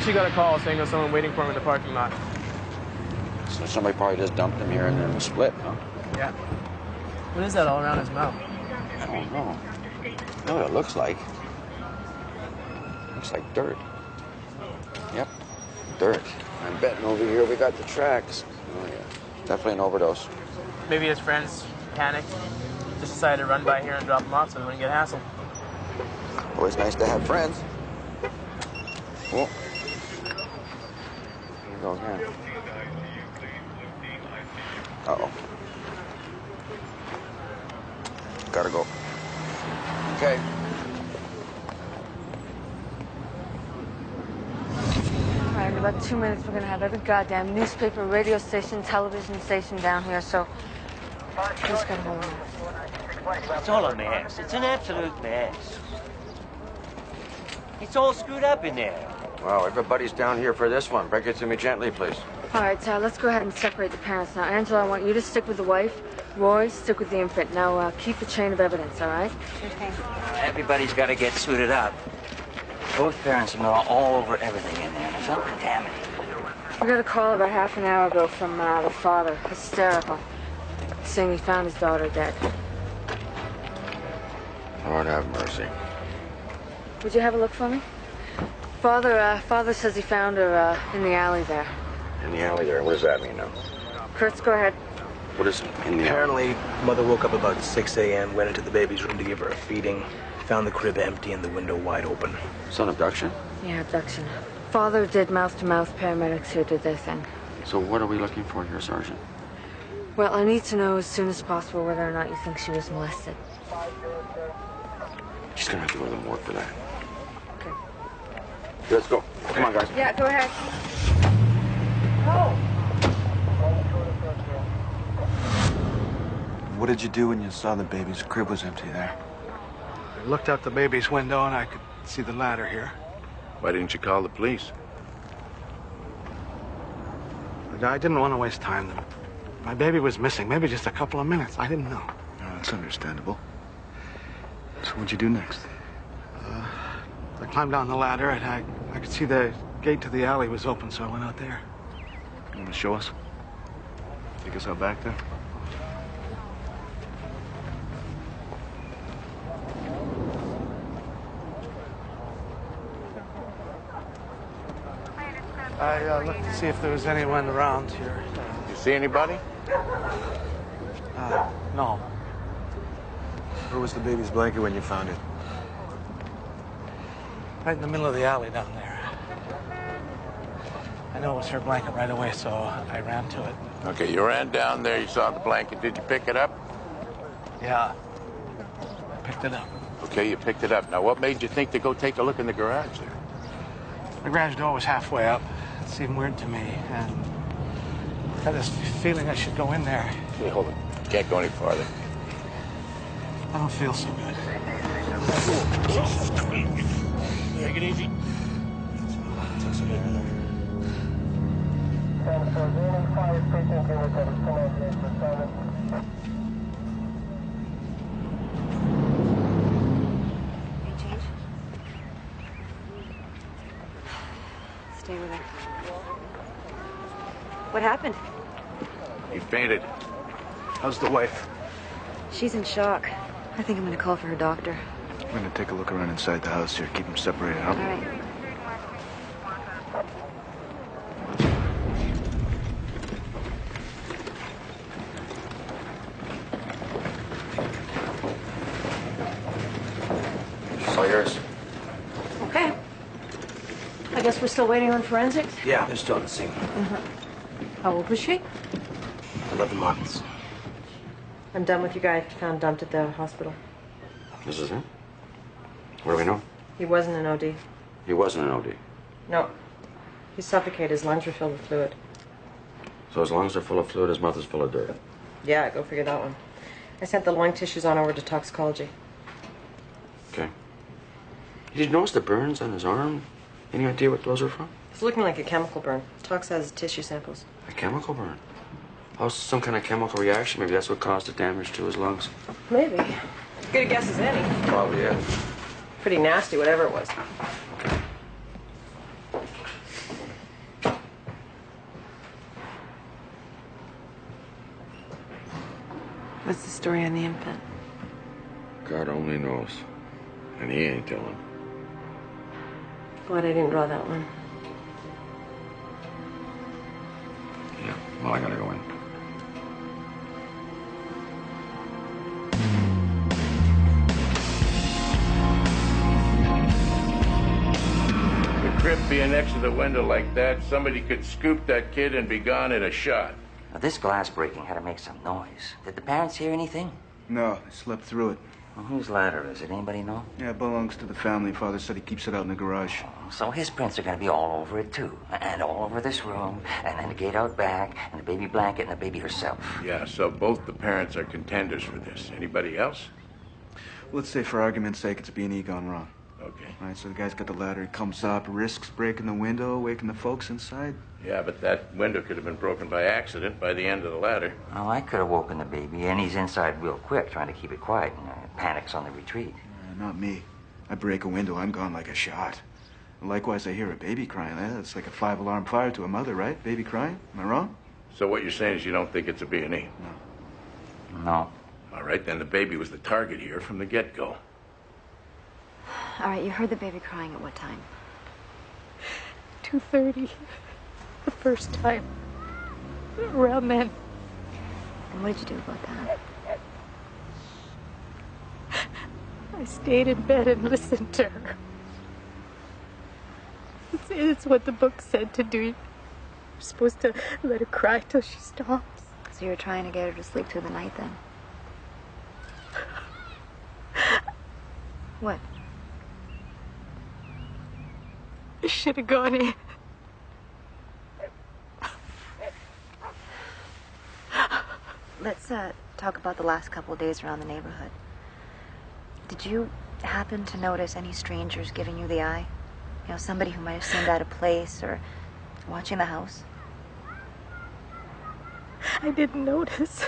Vinci got a call saying there's someone waiting for him in the parking lot. So somebody probably just dumped him here and then was split, huh? Yeah. What is that all around his mouth? I don't know. You know what it looks like? Looks like dirt. Yep, dirt. I'm betting over here we got the tracks. Oh, yeah. Definitely an overdose. Maybe his friends panicked, just decided to run by here and drop him off so they wouldn't get hassled. Always nice to have friends. Oh. Here we go again. Uh-oh. Gotta go. Okay. All right, in about 2 minutes, we're gonna have every goddamn newspaper, radio station, television station down here, so just gotta hold on. It's all a mess. It's an absolute mess. It's all screwed up in there. Wow, everybody's down here for this one. Break it to me gently, please. All right, let's go ahead and separate the parents now. Angela, I want you to stick with the wife. Roy, stick with the infant. Now, keep the chain of evidence, all right? Sure thing. Everybody's got to get suited up. Both parents have been all over everything in there, and it's uncontaminated. We got a call about half an hour ago from the father, hysterical, saying he found his daughter dead. Lord have mercy. Would you have a look for me? Father says he found her in the alley there. In the alley there? What does that mean now? Kurtz, go ahead. What is in the alley? Apparently, mother woke up about 6 a.m., went into the baby's room to give her a feeding, found the crib empty and the window wide open. It's an abduction? Yeah, abduction. Father did mouth-to-mouth. Paramedics here did their thing. So what are we looking for here, Sergeant? Well, I need to know as soon as possible whether or not you think she was molested. She's gonna have to go to the morgue for that. Okay. Let's go. Come on, guys. Yeah, go ahead. What did you do when you saw the baby's crib was empty there? I looked out the baby's window and I could see the ladder here. Why didn't you call the police? I didn't want to waste time. My baby was missing, maybe just a couple of minutes. I didn't know. Oh, that's understandable. So what'd you do next? I climbed down the ladder and I could see the gate to the alley was open, so I went out there. You want to show us? Take us out back there? I looked to see if there was anyone around here. You see anybody? No. Where was the baby's blanket when you found it? Right in the middle of the alley down there. I know it was her blanket right away, so I ran to it. Okay, you ran down there, you saw the blanket. Did you pick it up? Yeah. I picked it up. Okay, you picked it up. Now, what made you think to go take a look in the garage there? The garage door was halfway up. It seemed weird to me, and I had this feeling I should go in there. Hey, hold it. You can't go any farther. I don't feel so good. Take it easy. Stay with her. What happened? He fainted. How's the wife? She's in shock. I think I'm gonna call for her doctor. I'm gonna take a look around inside the house here. Keep them separated, huh? All right. It's all yours. Okay. I guess we're still waiting on forensics? Yeah, they're still at the scene. How old was she? 11 months. I'm done with your guy found dumped at the hospital. This is it? What do we know? He wasn't an OD. He wasn't an OD. No. He suffocated. His lungs were filled with fluid. So his lungs are full of fluid, his mouth is full of dirt. Yeah, go figure that one. I sent the lung tissues on over to toxicology. Okay. Did you notice the burns on his arm? Any idea what those are from? It's looking like a chemical burn. Tox has tissue samples. A chemical burn? Oh, some kind of chemical reaction. Maybe that's what caused the damage to his lungs. Maybe. Good a guess as any. Probably, yeah. Pretty nasty, whatever it was. What's the story on the infant? God only knows. And he ain't telling. Glad I didn't draw that one. Yeah, well, I gotta go in. The crib being next to the window like that, somebody could scoop that kid and be gone in a shot. Now, this glass breaking had to make some noise. Did the parents hear anything? No, I slept through it. Well, whose ladder is it? Anybody know? Yeah, it belongs to the family. Father said he keeps it out in the garage. So his prints are going to be all over it, too. And all over this room, and then the gate out back, and the baby blanket, and the baby herself. Yeah, so both the parents are contenders for this. Anybody else? Let's say, for argument's sake, it's B&E gone wrong. Okay. All right, so the guy's got the ladder. He comes up, risks breaking the window, waking the folks inside. Yeah, but that window could have been broken by accident by the end of the ladder. Oh, I could have woken the baby, and he's inside real quick, trying to keep it quiet, and panics on the retreat. Not me. I break a window, I'm gone like a shot. And likewise, I hear a baby crying. It's like a 5-alarm fire to a mother, right? Baby crying? Am I wrong? So what you're saying is you don't think it's a B&E? No. All right, then the baby was the target here from the get-go. All right, you heard the baby crying at what time? 2:30. The first time. Around then. And what did you do about that? I stayed in bed and listened to her. It's what the book said to do. You're supposed to let her cry till she stops. So you were trying to get her to sleep through the night then? What? I should have gone in. Let's talk about the last couple of days around the neighborhood. Did you happen to notice any strangers giving you the eye? You know, somebody who might have seemed out of place or watching the house? I didn't notice.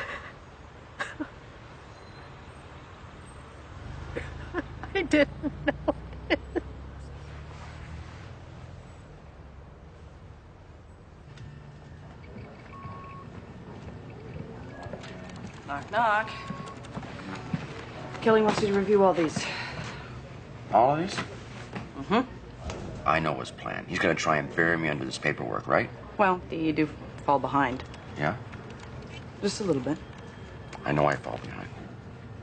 I didn't notice. Knock, knock. Kelly wants you to review all these. All of these? Mm-hmm. I know his plan. He's gonna try and bury me under this paperwork, right? Well, you do fall behind. Yeah? Just a little bit. I know I fall behind.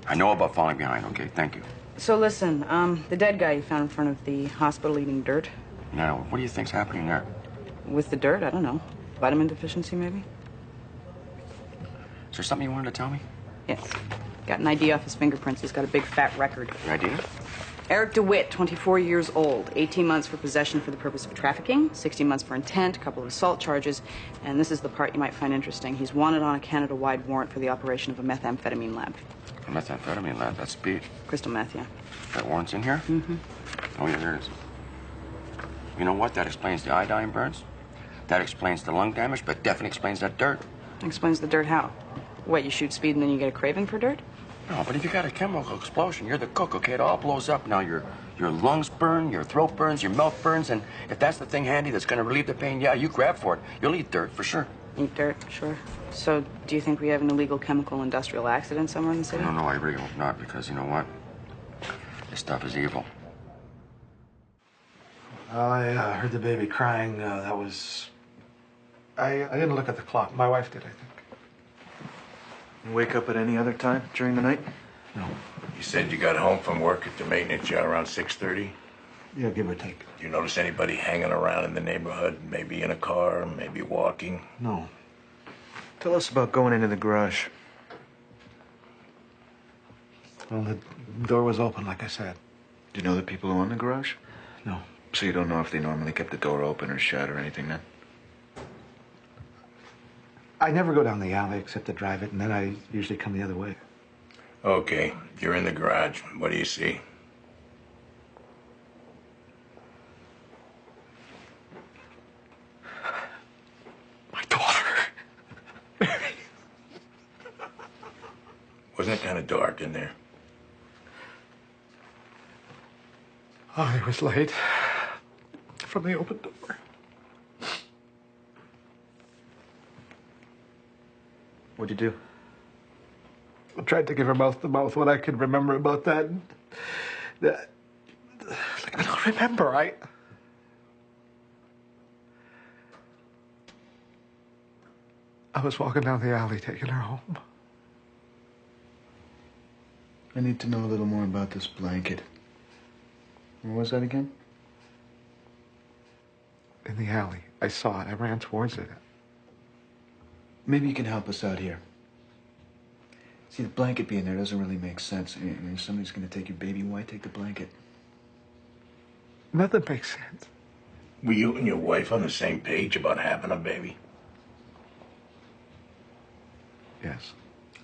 I know about falling behind, okay? Thank you. So listen, the dead guy you found in front of the hospital eating dirt. Now, what do you think's happening there? With the dirt, I don't know. Vitamin deficiency, maybe? Is there something you wanted to tell me? Yes. Got an ID off his fingerprints. He's got a big fat record. Your idea? Eric DeWitt, 24 years old, 18 months for possession for the purpose of trafficking, 16 months for intent, a couple of assault charges, and this is the part you might find interesting. He's wanted on a Canada-wide warrant for the operation of a methamphetamine lab. A methamphetamine lab, that's speed. Crystal meth, yeah. That warrant's in here? Mm-hmm. Oh, yeah, there it is. You know what? That explains the iodine burns. That explains the lung damage, but definitely explains that dirt. Explains the dirt how? What, you shoot speed and then you get a craving for dirt? No, but if you got a chemical explosion, you're the cook, okay? It all blows up. Now your lungs burn, your throat burns, your mouth burns, and if that's the thing handy that's going to relieve the pain, yeah, you grab for it. You'll eat dirt, for sure. Eat dirt, sure. So, do you think we have an illegal chemical industrial accident somewhere in the city? No, I really hope not, because you know what? This stuff is evil. Well, I heard the baby crying. That was... I didn't look at the clock. My wife did, I think. You wake up at any other time during the night? No. You said you got home from work at the maintenance yard around 6:30? Yeah, give or take. Do you notice anybody hanging around in the neighborhood? Maybe in a car, maybe walking? No. Tell us about going into the garage. Well, the door was open, like I said. Do you know the people who own the garage? No. So you don't know if they normally kept the door open or shut or anything then? I never go down the alley except to drive it, and then I usually come the other way. Okay, you're in the garage. What do you see? My daughter. Wasn't it kind of dark in there? Oh, it was late. From the open door. What'd you do? I tried to give her mouth-to-mouth what I could remember about that. I don't remember. I was walking down the alley taking her home. I need to know a little more about this blanket. Where was that again? In the alley. I saw it. I ran towards it. Maybe you can help us out here. See, the blanket being there doesn't really make sense. If somebody's going to take your baby, why take the blanket? Nothing makes sense. Were you and your wife on the same page about having a baby? Yes.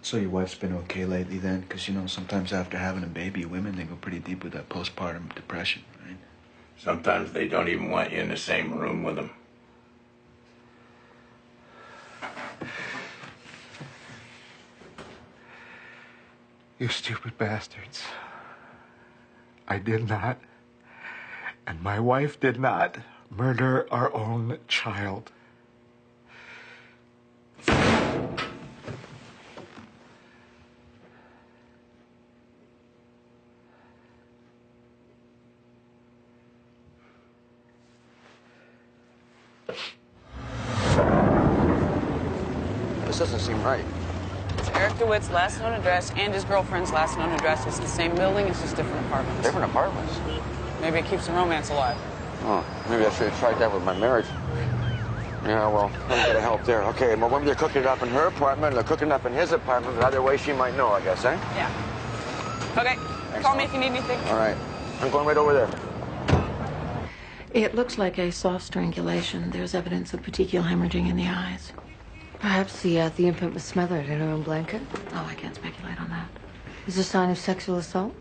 So your wife's been okay lately then? Because, sometimes after having a baby, women, they go pretty deep with that postpartum depression, right? Sometimes they don't even want you in the same room with them. You stupid bastards. I did not, and my wife did not, murder our own child. This doesn't seem right. It's Eric DeWitt's last known address and his girlfriend's last known address. It's the same building, it's just different apartments. Different apartments? Maybe it keeps the romance alive. Oh, maybe I should have tried that with my marriage. Yeah, well, I'm gonna help there. Okay, well, maybe they're cooking it up in her apartment, or they're cooking it up in his apartment, but either way, she might know, I guess, eh? Yeah. Okay, call me if you need anything. All right. I'm going right over there. It looks like a soft strangulation. There's evidence of petechial hemorrhaging in the eyes. Perhaps the infant was smothered in her own blanket. Oh, I can't speculate on that. Is there a sign of sexual assault?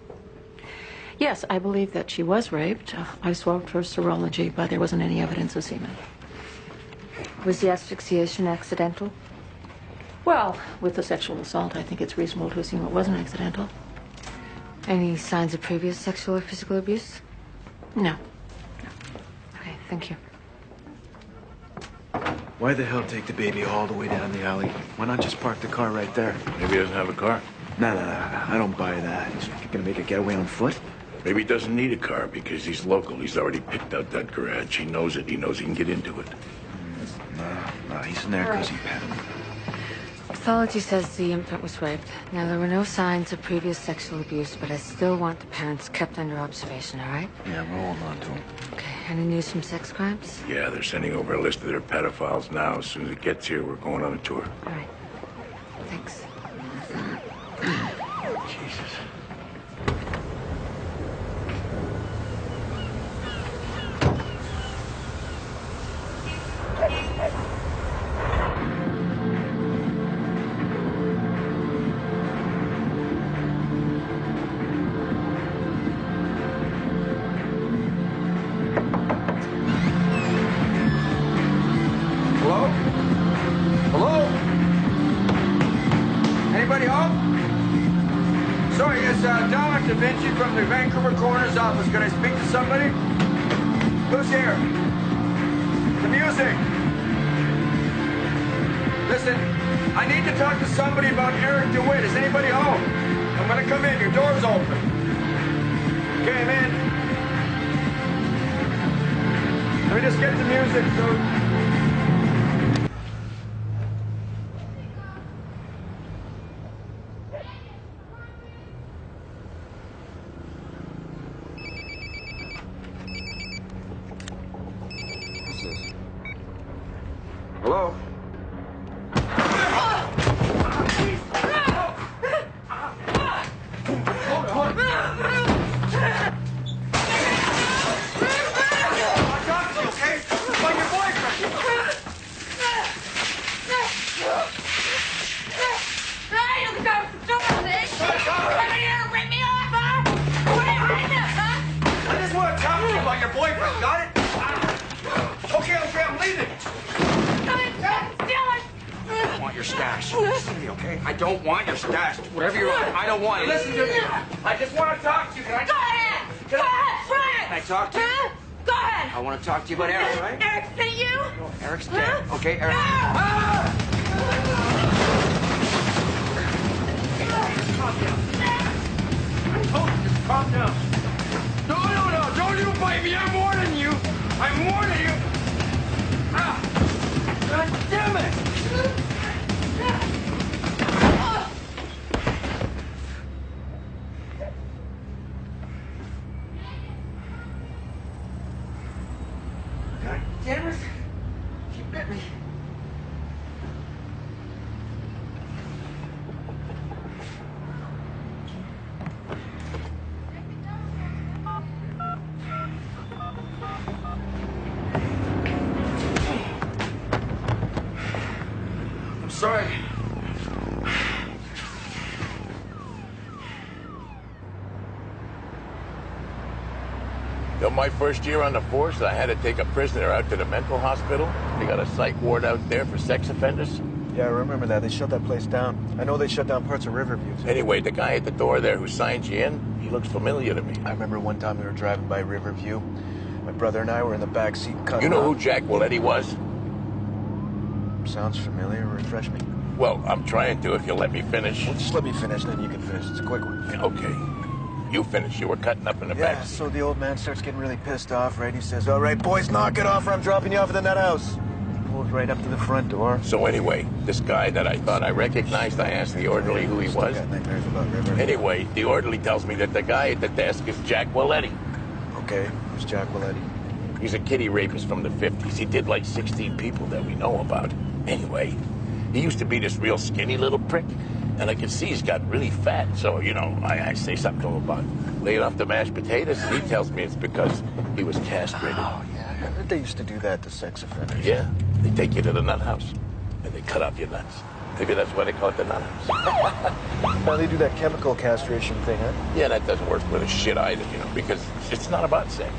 Yes, I believe that she was raped. I swabbed for serology, but there wasn't any evidence of semen. Was the asphyxiation accidental? Well, with the sexual assault, I think it's reasonable to assume it wasn't accidental. Any signs of previous sexual or physical abuse? No. Okay, thank you. Why the hell take the baby all the way down the alley? Why not just park the car right there? Maybe he doesn't have a car. No, I don't buy that. He's gonna make a getaway on foot? Maybe he doesn't need a car because he's local. He's already picked out that garage. He knows it. He knows he can get into it. No, he's in there because he petted me. Pathology says the infant was raped. Now, there were no signs of previous sexual abuse, but I still want the parents kept under observation, all right? Yeah, we're holding on to him. Okay, any news from sex crimes? Yeah, they're sending over a list of their pedophiles now. As soon as it gets here, we're going on a tour. All right. Thanks. Jesus. Hello? Hello? Anybody home? Sorry, it's Dominic Vinci from the Vancouver coroner's office. Can I speak to somebody? Who's here? The music. Listen, I need to talk to somebody about Eric DeWitt. Is anybody home? I'm gonna come in. Your door's open. Okay, I'm in. Let me just get the music, so... Hello? Okay? I don't want your stash. Whatever you're on, I don't want it. Listen to me. I just want to talk to you. Can I? Go ahead. Go ahead. Brian. Can I talk to you? Go ahead. I want to talk to you about Eric, right? Eric's been at you? No, Eric's dead. Okay, Eric. calm down. I told you, just calm down. No, don't you bite me. I'm warning you. I'm warning you. Ah, God damn it. God damn it. She bit me. I'm sorry. So my first year on the force, I had to take a prisoner out to the mental hospital. They got a psych ward out there for sex offenders. Yeah, I remember that. They shut that place down. I know they shut down parts of Riverview, too. Anyway, the guy at the door there who signed you in, he looks familiar to me. I remember one time we were driving by Riverview. My brother and I were in the back seat cutting. You know who Jack Willetti was? Sounds familiar. Refresh me. Well, I'm trying to if you'll let me finish. Well, just let me finish, then you can finish. It's a quick one. Okay. You finish. You were cutting up in the back. Yeah, so the old man starts getting really pissed off, right? He says, all right, boys, knock it off or I'm dropping you off at the nut house. He pulls right up to the front door. So anyway, this guy that I thought I recognized, I asked the orderly who he was. Got nightmares about River. Anyway, the orderly tells me that the guy at the desk is Jack Willetti. Okay, who's Jack Willetti? He's a kiddie rapist from the 50s. He did like 16 people that we know about. Anyway, he used to be this real skinny little prick, and I could see he's got really fat. So, you know, I say something to him about laying off the mashed potatoes, and he tells me it's because he was castrated. Oh, yeah. They used to do that to sex offenders. Yeah, they take you to the nut house, and they cut off your nuts. Maybe that's why they call it the nut house. Now they do that chemical castration thing, huh? Yeah, that doesn't work with a shit either, you know, because it's not about sex.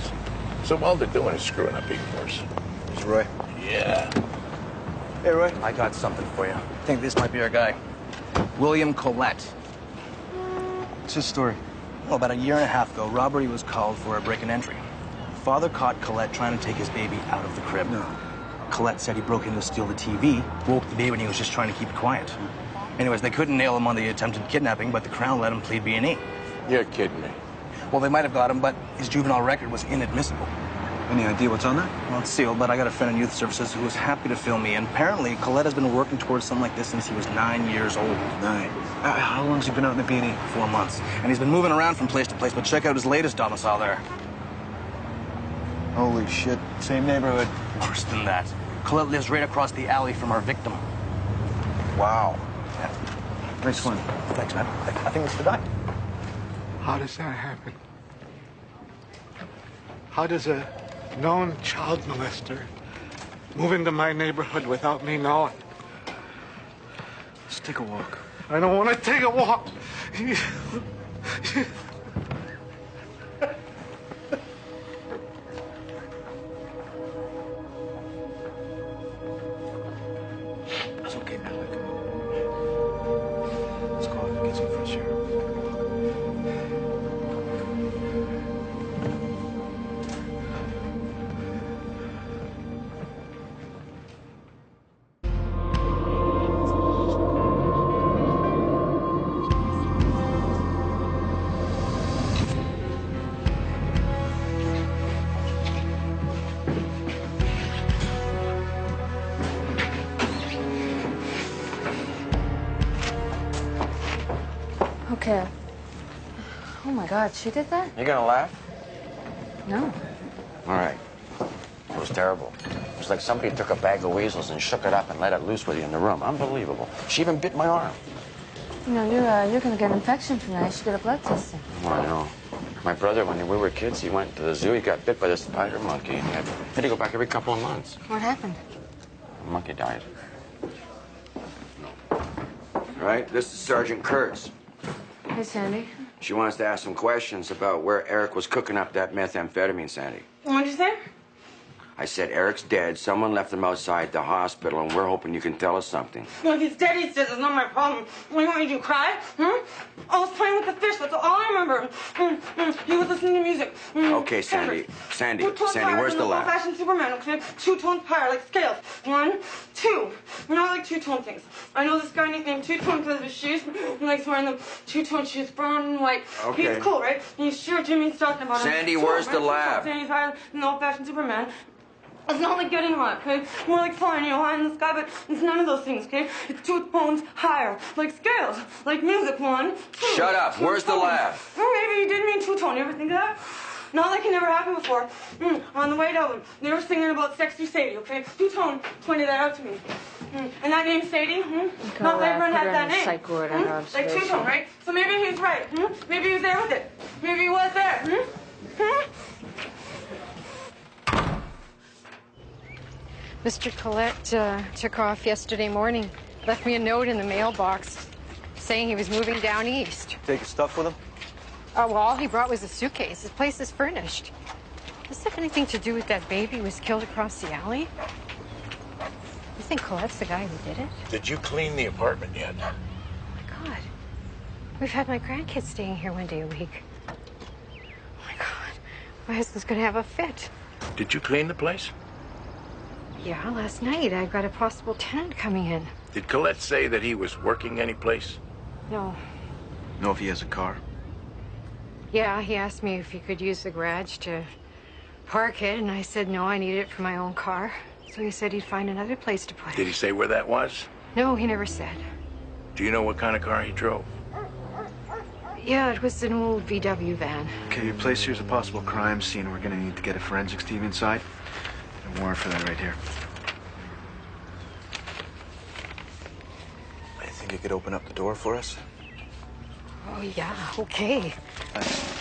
So all they're doing is screwing up even worse. It's Roy. Yeah. Hey, Roy. I got something for you. I think this might be our guy. William Collette. What's his story? Well, about a year and a half ago, robbery was called for a break and entry. Father caught Collette trying to take his baby out of the crib. No. Collette said he broke in to steal the TV, woke the baby, and he was just trying to keep it quiet. Anyways, they couldn't nail him on the attempted kidnapping, but the Crown let him plead B&E. You're kidding me. Well, they might have got him, but his juvenile record was inadmissible. Any idea what's on that? Well, it's sealed, but I got a friend in youth services who was happy to fill me in. Apparently, Collette has been working towards something like this since he was 9 years old. 9. How long's he been out in the B&E? 4 months. And he's been moving around from place to place, but check out his latest domicile there. Holy shit. Same neighborhood. Worse than that. Collette lives right across the alley from our victim. Wow. Yeah. Nice one. Thanks, man. I think it's the guy. How does that happen? How does a known child molester move into my neighborhood without me knowing? Let's take a walk. I don't want to take a walk. It's okay, man. Let's go out and get some fresh air. Okay. Oh my God, she did that? You gonna laugh? No. All right. It was terrible. It was like somebody took a bag of weasels and shook it up and let it loose with you in the room. Unbelievable. She even bit my arm. You know, you're gonna get an infection from that. You should get a blood testing. Oh, I know. My brother, when we were kids, he went to the zoo. He got bit by the spider monkey. And he had to go back every couple of months. What happened? The monkey died. All right, this is Sergeant Kurtz. Hey, Sandy. She wants to ask some questions about where Eric was cooking up that methamphetamine, Sandy. What'd you say? I said Eric's dead. Someone left him outside the hospital, and we're hoping you can tell us something. Well, he's dead, he says. It's not my problem. What do you want me to do, cry? I was playing with the fish. That's all I remember. He was listening to music. Okay, Sandy. Sandy, where's the laugh? Old-fashioned Superman, okay? 2 tones higher, like scales. 1, 2. two. Not like two-tone things. I know this guy nicknamed Two-Tone because of his shoes. He likes wearing the two-tone shoes, brown and white. Okay. He's cool, right? And he's sure Jimmy's talking about him. Sandy, Two-tone, where's the right? lab? Sandy's higher than the old-fashioned Superman. It's not like getting hot, okay? More like flying, high in the sky, but it's none of those things, okay? It's 2 tones higher, like scales, like music. 1, 2. Shut up. Where's the lab? Or maybe you did mean two-tone. You ever think of that? Not like it never happened before. On the way down, they were singing about Sexy Sadie, okay? Two-tone pointed that out to me. And that name Sadie, not everyone has that name. Psych ward under Like observation. two-tone, right? So maybe he's right. Maybe he was there with it. Maybe he was there. Mr. Collette took off yesterday morning. Left me a note in the mailbox saying he was moving down east. Take his stuff with him? Oh, well, all he brought was a suitcase. His place is furnished. Does this have anything to do with that baby who was killed across the alley? You think Colette's the guy who did it? Did you clean the apartment yet? Oh, my God. We've had my grandkids staying here 1 day a week. Oh, my God. My husband's going to have a fit. Did you clean the place? Yeah, last night I got a possible tenant coming in. Did Colette say that he was working any place? No. Know if he has a car? Yeah, he asked me if he could use the garage to park it, and I said no, I need it for my own car. So he said he'd find another place to put it. Did he say where that was? No, he never said. Do you know what kind of car he drove? Yeah, it was an old VW van. Okay, your place here's a possible crime scene. We're gonna need to get a forensics team inside. A warrant for that right here. I think you could open up the door for us? Oh, yeah, okay. Thanks.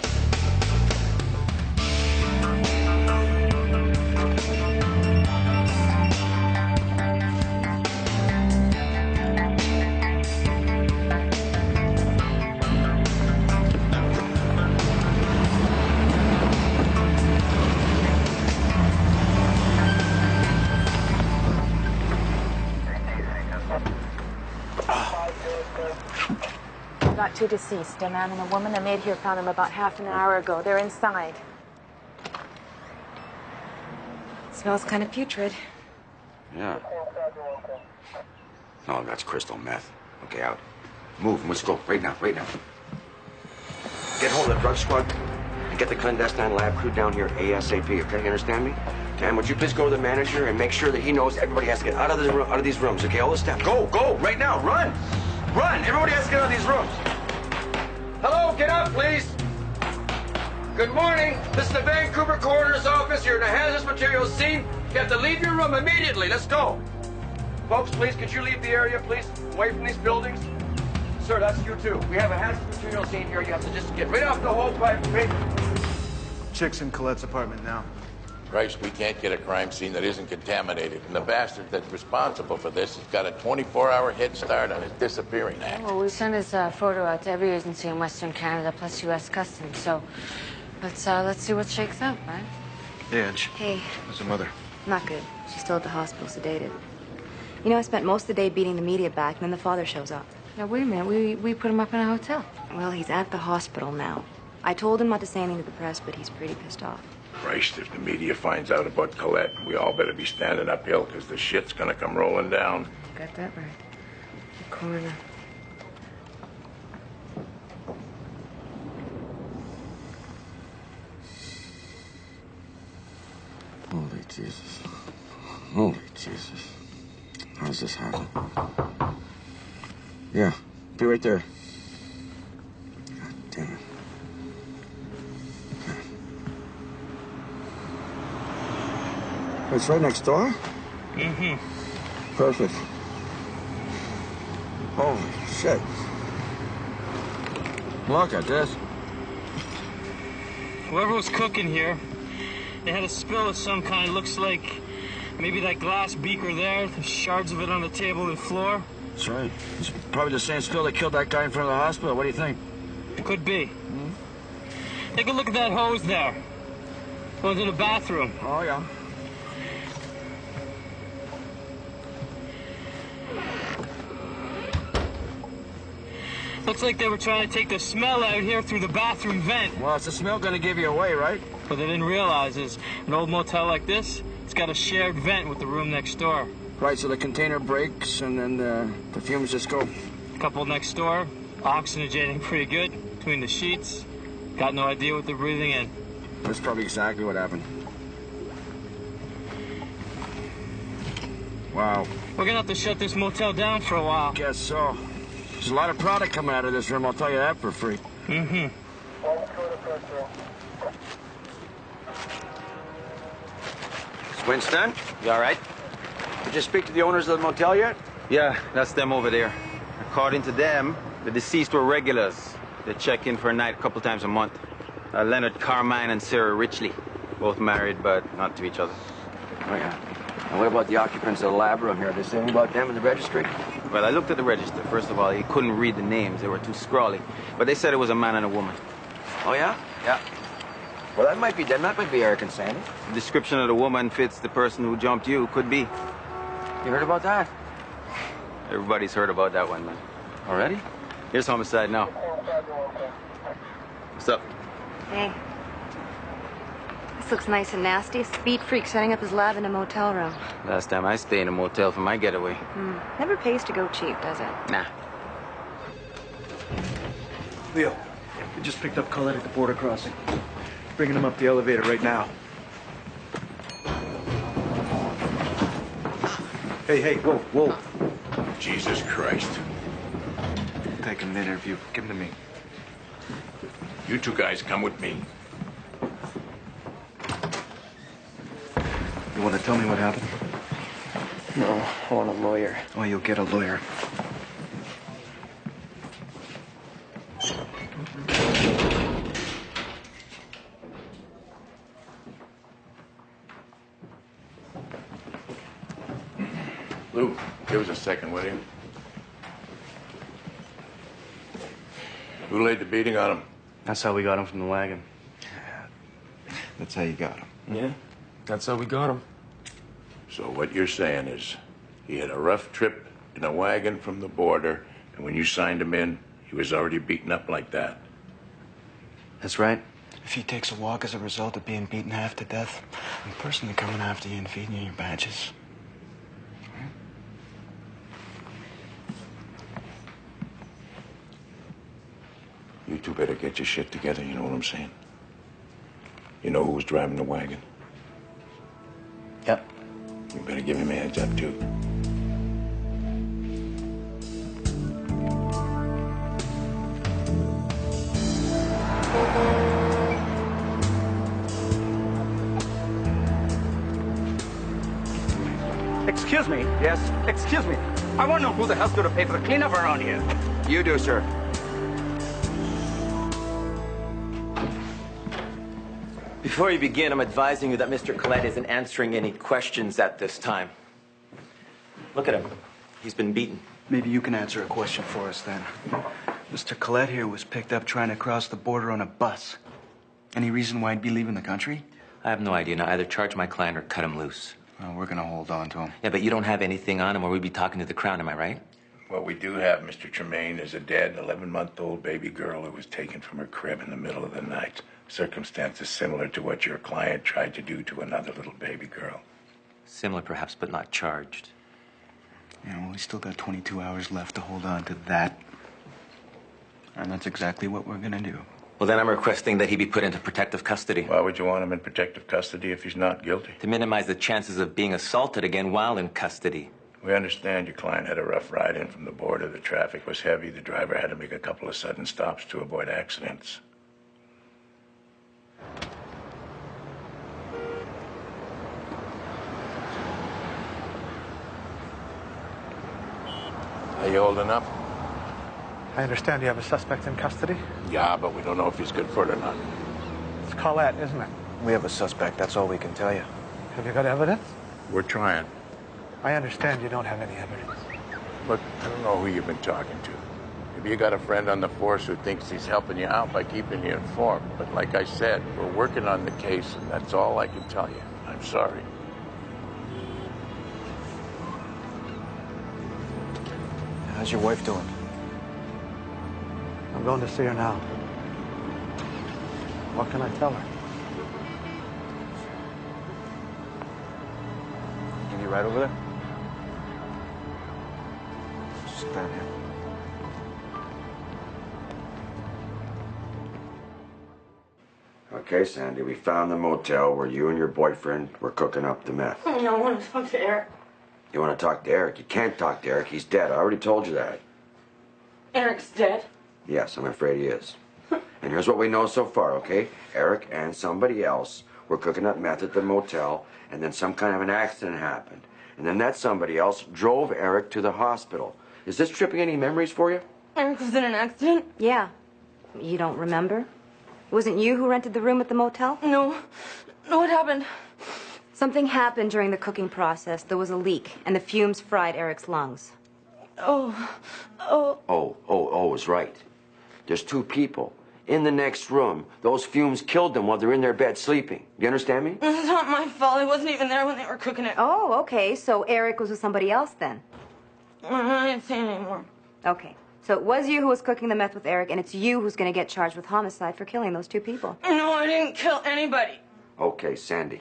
Got 2 deceased, a man and a woman. The maid here found them about half an hour ago. They're inside. Smells kind of putrid. Yeah. No, that's crystal meth. Okay, out. Move, and let's go. Right now, right now. Get hold of the drug squad and get the clandestine lab crew down here ASAP, okay? You understand me? And would you please go to the manager and make sure that he knows everybody has to get out of these rooms, okay? All the staff. Go, right now, run! Run! Everybody has to get out of these rooms. Hello, get up, please. Good morning. This is the Vancouver Coroner's Office. You're in a hazardous materials scene. You have to leave your room immediately. Let's go. Folks, please, could you leave the area, please? Away from these buildings. Sir, that's you, too. We have a hazardous materials scene here. You have to just get right off the whole pipe, okay? Chick's in Colette's apartment now. Christ, we can't get a crime scene that isn't contaminated. And the bastard that's responsible for this has got a 24-hour head start on his disappearing act. Well, we sent his photo out to every agency in Western Canada, plus U.S. Customs. So let's see what shakes up, right? Hey, Edge. Hey. How's the mother? Not good. She's still at the hospital, sedated. You know, I spent most of the day beating the media back, and then the father shows up. Now, wait a minute. We put him up in a hotel. Well, he's at the hospital now. I told him not to say anything to the press, but he's pretty pissed off. Christ, if the media finds out about Colette, we all better be standing uphill because the shit's gonna come rolling down. Got that right. The coroner. Holy Jesus. Holy Jesus. How does this happen? Yeah, be right there. God damn it. It's right next door? Mm-hmm. Perfect. Holy shit. Look at this. Whoever was cooking here, they had a spill of some kind. Looks like maybe that glass beaker there, the shards of it on the table and floor. That's right. It's probably the same spill that killed that guy in front of the hospital. What do you think? Could be. Take a look at that hose there. Going to the bathroom. Oh, yeah. Looks like they were trying to take the smell out here through the bathroom vent. Well, it's the smell gonna give you away, right? What they didn't realize is an old motel like this, it's got a shared vent with the room next door. Right, so the container breaks and then the fumes just go. Couple next door, oxygenating pretty good between the sheets. Got no idea what they're breathing in. That's probably exactly what happened. Wow. We're gonna have to shut this motel down for a while. Guess so. There's a lot of product coming out of this room, I'll tell you that for free. Mm-hmm. Winston, you all right? Did you speak to the owners of the motel yet? Yeah, that's them over there. According to them, the deceased were regulars. They check in for a night a couple times a month. Leonard Carmine and Sarah Richley. Both married, but not to each other. Oh, yeah. And what about the occupants of the lab room here? Did they say anything about them in the registry? Well, I looked at the register. First of all, he couldn't read the names. They were too scrawly. But they said it was a man and a woman. Oh, yeah? Yeah. Well, that might be Eric and Sandy. The description of the woman fits the person who jumped you. Could be. You heard about that? Everybody's heard about that one, man. Already? Here's homicide now. What's up? Hey. This looks nice and nasty. A speed freak setting up his lab in a motel room. Last time I stayed in a motel for my getaway. Never pays to go cheap, does it? Nah. Leo, we just picked up Colette at the border crossing. Bringing him up the elevator right now. Hey, whoa. Jesus Christ. Take him an interview. Give him to me. You two guys come with me. You want to tell me what happened? No, I want a lawyer. Oh, you'll get a lawyer. Lou, give us a second, will you? Who laid the beating on him? That's how we got him from the wagon. That's how you got him. Yeah, that's how we got him. So what you're saying is he had a rough trip in a wagon from the border, and when you signed him in, he was already beaten up like that. That's right. If he takes a walk as a result of being beaten half to death, I'm personally coming after you and feeding you your badges. You two better get your shit together, you know what I'm saying? You know who was driving the wagon? Yep. You better give him a heads up, too. Excuse me? Yes? Excuse me. I want to know who the hell's going to pay for the cleanup around here. You do, sir. Before you begin, I'm advising you that Mr. Collette isn't answering any questions at this time. Look at him. He's been beaten. Maybe you can answer a question for us then. Mr. Collette here was picked up trying to cross the border on a bus. Any reason why he'd be leaving the country? I have no idea. Now, either charge my client or cut him loose. Well, we're gonna hold on to him. Yeah, but you don't have anything on him or we'd be talking to the Crown, am I right? What we do have, Mr. Tremaine, is a dead 11-month-old baby girl who was taken from her crib in the middle of the night. Circumstances similar to what your client tried to do to another little baby girl. Similar, perhaps, but not charged. Yeah, well, we still got 22 hours left to hold on to that. And that's exactly what we're gonna do. Well, then I'm requesting that he be put into protective custody. Why would you want him in protective custody if he's not guilty? To minimize the chances of being assaulted again while in custody. We understand your client had a rough ride in from the border. The traffic was heavy. The driver had to make a couple of sudden stops to avoid accidents. Are you holding up? I understand you have a suspect in custody. Yeah, but we don't know if he's good for it or not. It's Colette, isn't it? We have a suspect, that's all we can tell you. Have you got evidence? We're trying. I understand you don't have any evidence. Look, I don't know who you've been talking to. Maybe you got a friend on the force who thinks he's helping you out by keeping you informed. But like I said, we're working on the case, and that's all I can tell you. I'm sorry. How's your wife doing? I'm going to see her now. What can I tell her? Give you a ride over there? Sit down here. Okay, Sandy, we found the motel where you and your boyfriend were cooking up the meth. No, I want to talk to Eric. You want to talk to Eric? You can't talk to Eric. He's dead. I already told you that. Eric's dead? Yes, I'm afraid he is. And here's what we know so far, okay? Eric and somebody else were cooking up meth at the motel, and then some kind of an accident happened. And then that somebody else drove Eric to the hospital. Is this tripping any memories for you? Eric was in an accident? Yeah. You don't remember? It wasn't you who rented the room at the motel? No. No, what happened? Something happened during the cooking process. There was a leak, and the fumes fried Eric's lungs. Oh, is right. There's two people in the next room. Those fumes killed them while they're in their bed sleeping. You understand me? It's not my fault. I wasn't even there when they were cooking it. Oh, okay. So Eric was with somebody else then? I didn't say anymore. Okay. So it was you who was cooking the meth with Eric, and it's you who's going to get charged with homicide for killing those two people. No, I didn't kill anybody. Okay, Sandy,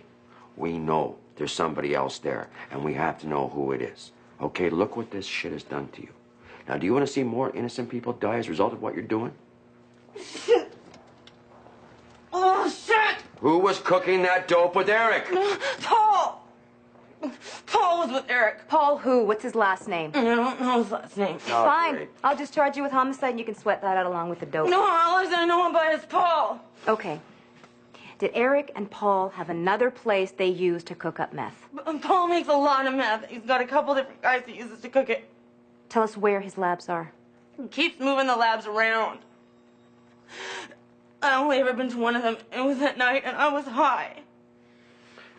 we know there's somebody else there, and we have to know who it is. Okay, look what this shit has done to you. Now, do you want to see more innocent people die as a result of what you're doing? Shit. Oh, shit. Who was cooking that dope with Eric? Paul. Paul was with Eric. Paul who? What's his last name? I don't know his last name. Oh, Fine. great. I'll just charge you with homicide, and you can sweat that out along with the dope. No, all I know about is Paul. Okay. Did Eric and Paul have another place they used to cook up meth? Paul makes a lot of meth. He's got a couple different guys he uses to cook it. Tell us where his labs are. He keeps moving the labs around. I only ever been to one of them. It was at night, and I was high.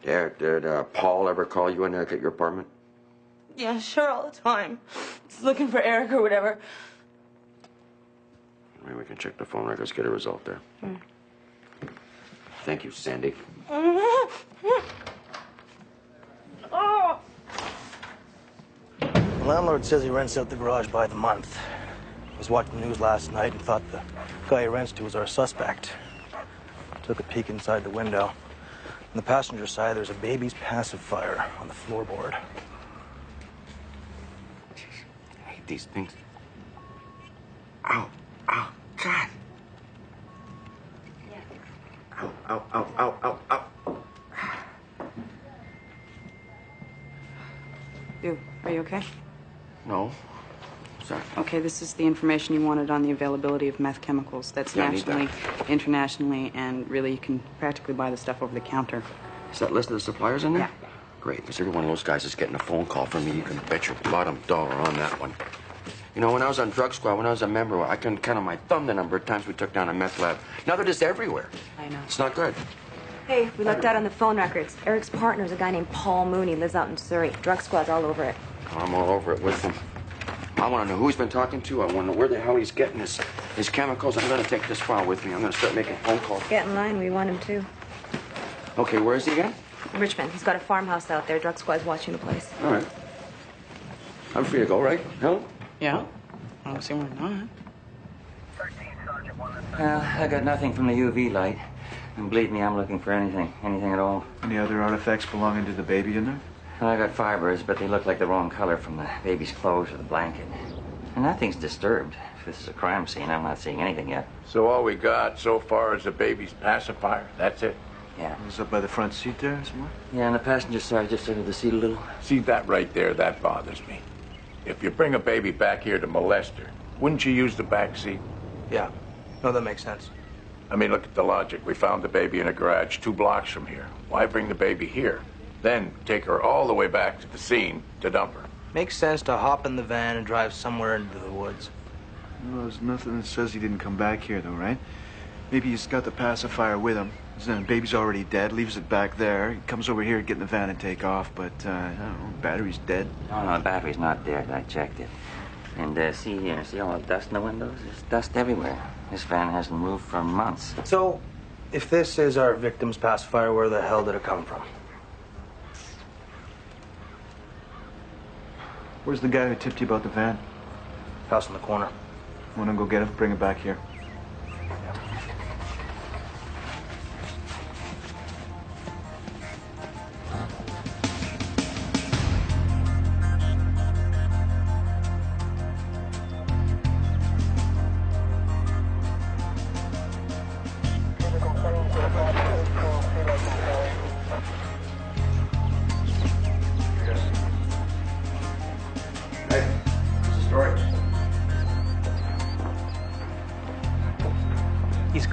Did Paul ever call you and Eric at your apartment? Yeah, sure, all the time. Just looking for Eric or whatever. Maybe we can check the phone records, get a result there. Thank you, Sandy. Oh. The landlord says he rents out the garage by the month. I was watching the news last night and thought the guy he rents to was our suspect. Took a peek inside the window. On the passenger side, there's a baby's pacifier on the floorboard. I hate these things. Ow, ow, God. Ow, ow, ow, ow, ow, ow. Are you okay? No. Sorry. Okay, this is the information you wanted on the availability of meth chemicals. That's Yeah, I need nationally, internationally, and really you can practically buy the stuff over the counter. Is that list of the suppliers in there? Yeah. Great, because every one of those guys is getting a phone call from me. You can bet your bottom dollar on that one. You know, when I was on drug squad, when I was a member, I couldn't count on my thumb the number of times we took down a meth lab. Now they're just everywhere. I know. It's not good. Hey, we looked out on the phone records. Eric's partner's a guy named Paul Mooney, lives out in Surrey. Drug squad's all over it. I'm all over it with him. I want to know who he's been talking to. I want to know where the hell he's getting his chemicals. I'm going to take this file with me. I'm going to start making phone calls. Get in line, we want him too. Okay, where is he again? Richmond, he's got a farmhouse out there. Drug squad's watching the place. All right. I'm free to go, right? Helen? Yeah? I don't see why not. I got nothing from the UV light. And believe me, I'm looking for anything at all. Any other artifacts belonging to the baby in there? I got fibers, but they look like the wrong color from the baby's clothes or the blanket. And nothing's disturbed. If this is a crime scene, I'm not seeing anything yet. So all we got so far is the baby's pacifier. That's it. Yeah. It was up by the front seat there somewhere? Yeah, on the passenger side, just under the seat a little. See that right there? That bothers me. If you bring a baby back here to molest her, wouldn't you use the back seat? Yeah. No, that makes sense. I mean, look at the logic. We found the baby in a garage 2 blocks from here. Why bring the baby here? Then take her all the way back to the scene to dump her. Makes sense to hop in the van and drive somewhere into the woods. Well, there's nothing that says he didn't come back here, though, right? Maybe he's got the pacifier with him. The baby's already dead, leaves it back there. He comes over here, get in the van and take off, but, I don't know, battery's dead. No, the battery's not dead. I checked it. And see here, see all the dust in the windows? There's dust everywhere. This van hasn't moved for months. So, if this is our victim's pacifier, where the hell did it come from? Where's the guy who tipped you about the van? House in the corner. Want to go get it? Bring it back here.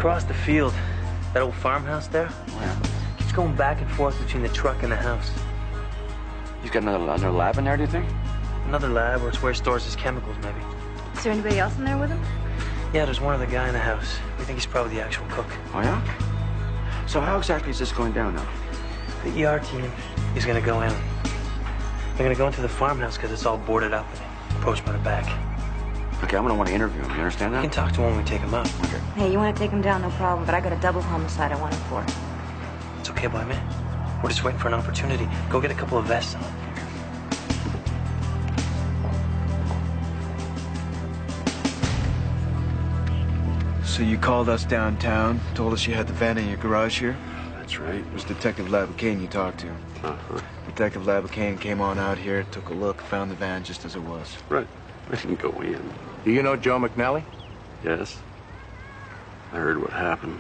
across the field. That old farmhouse there? Yeah. Keeps going back and forth between the truck and the house. He's got another lab in there, do you think? Another lab, or it's where he stores his chemicals, maybe. Is there anybody else in there with him? Yeah, there's one other guy in the house. We think he's probably the actual cook. Oh, yeah? So how exactly is this going down now? The ER team is going to go in. They're going to go into the farmhouse because it's all boarded up and approached by the back. Okay, I'm going to want to interview him. You understand that? We can talk to him when we take him out. Okay. Hey, you want to take him down, no problem, but I got a double homicide I want him for. It's okay by me. We're just waiting for an opportunity. Go get a couple of vests on. So you called us downtown, told us you had the van in your garage here? That's right. It was Detective Laboucaine you talked to. Uh-huh. Detective Laboucaine came on out here, took a look, found the van just as it was. Right. I didn't go in. Do you know Joe McNally? Yes. I heard what happened.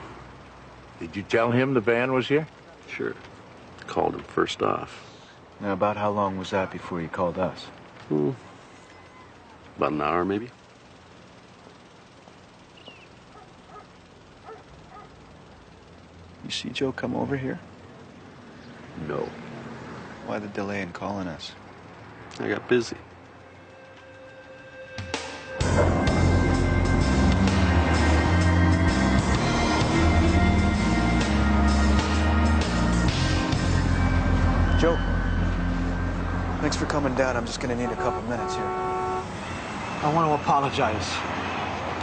Did you tell him the van was here? Sure. Called him first off. Now, about how long was that before you called us? About an hour, maybe. You see Joe come over here? No. Why the delay in calling us? I got busy. Joe, thanks for coming down. I'm just gonna need a couple minutes here. I want to apologize.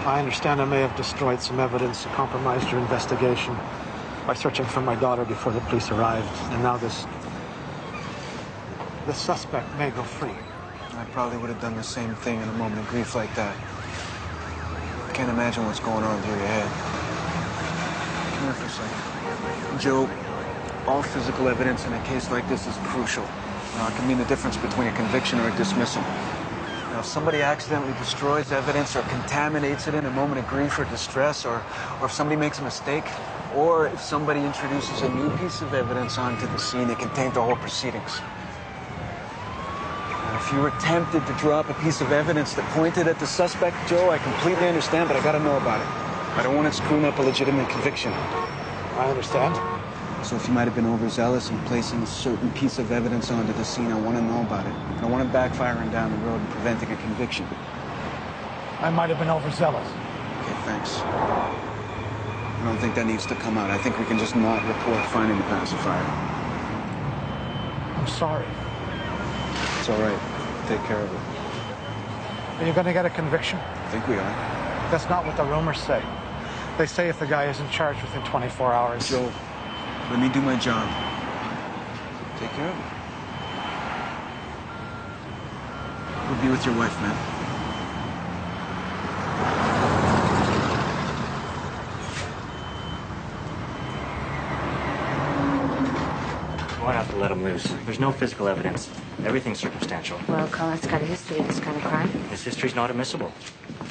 I understand I may have destroyed some evidence and compromised your investigation by searching for my daughter before the police arrived. And now this suspect may go free. I probably would have done the same thing in a moment of grief like that. I can't imagine what's going on through your head. Come here for a second. Joe, all physical evidence in a case like this is crucial. It can mean the difference between a conviction or a dismissal. Now, if somebody accidentally destroys evidence or contaminates it in a moment of grief or distress, or if somebody makes a mistake, or if somebody introduces a new piece of evidence onto the scene, it can taint the whole proceedings. Now, if you were tempted to drop a piece of evidence that pointed at the suspect, Joe, I completely understand, but I gotta know about it. I don't want it screwing up a legitimate conviction. I understand. So if you might have been overzealous in placing a certain piece of evidence onto the scene, I want to know about it. I don't want it backfiring down the road and preventing a conviction. I might have been overzealous. Okay, thanks. I don't think that needs to come out. I think we can just not report finding the pacifier. I'm sorry. It's all right. Take care of it. Are you going to get a conviction? I think we are. That's not what the rumors say. They say if the guy isn't charged within 24 hours... Joe, let me do my job. Take care of it. We'll be with your wife, man. You won't have to let him loose. There's no physical evidence. Everything's circumstantial. Well, Colette's got a history of this kind of crime. His history's not admissible.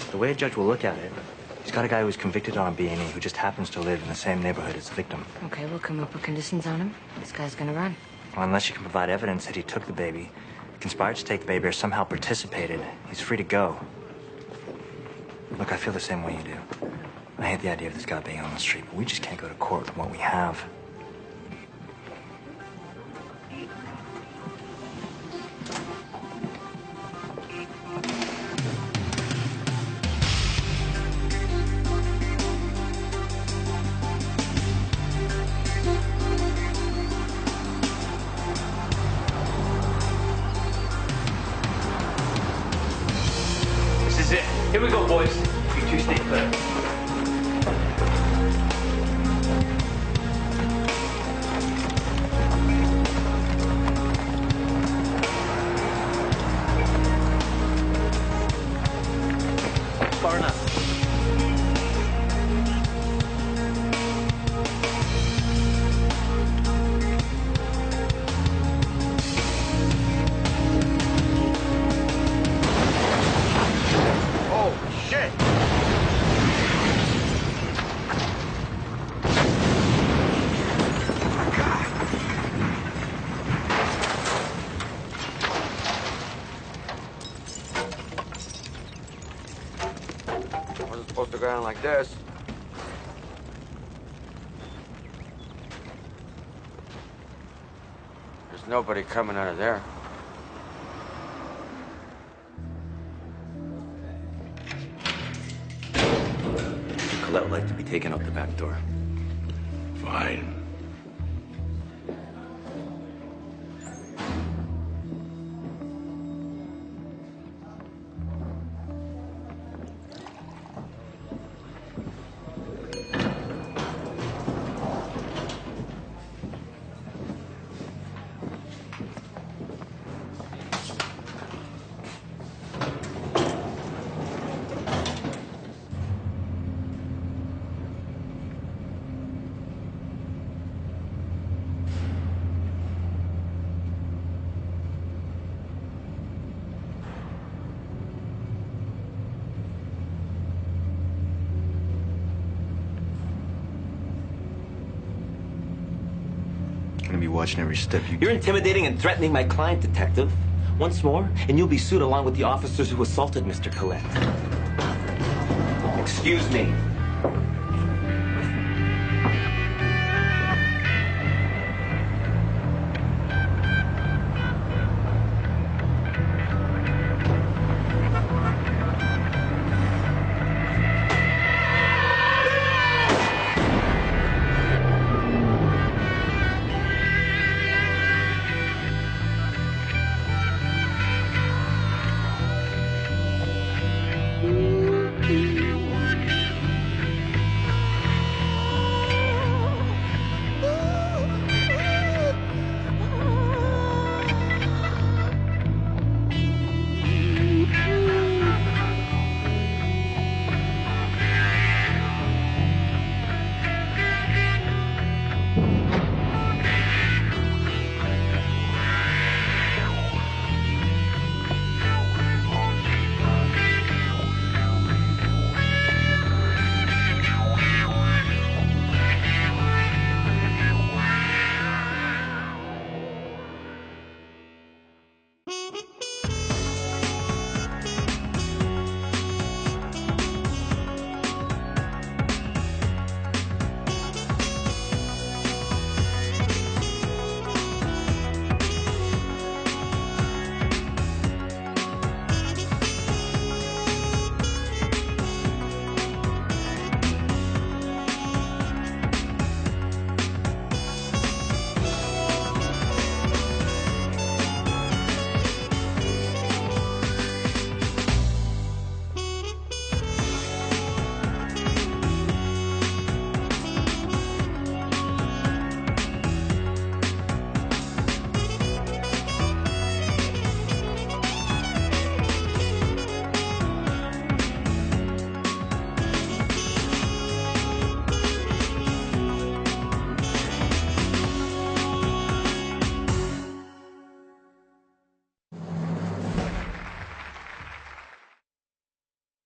The way a judge will look at it, he's got a guy who was convicted on a B&E who just happens to live in the same neighborhood as the victim. Okay, we'll come up with conditions on him. This guy's gonna run. Well, unless you can provide evidence that he took the baby, conspired to take the baby, or somehow participated, he's free to go. Look, I feel the same way you do. I hate the idea of this guy being on the street, but we just can't go to court with what we have. Here we go, boys. You two stay put. Far enough. Wasn't supposed to go down like this. There's nobody coming out of there. Colette would like to be taken out the back door. Fine. I'm gonna be watching every step you You're take. intimidating and threatening my client, Detective. Once more, and you'll be sued along with the officers who assaulted Mr. Collette. Excuse me.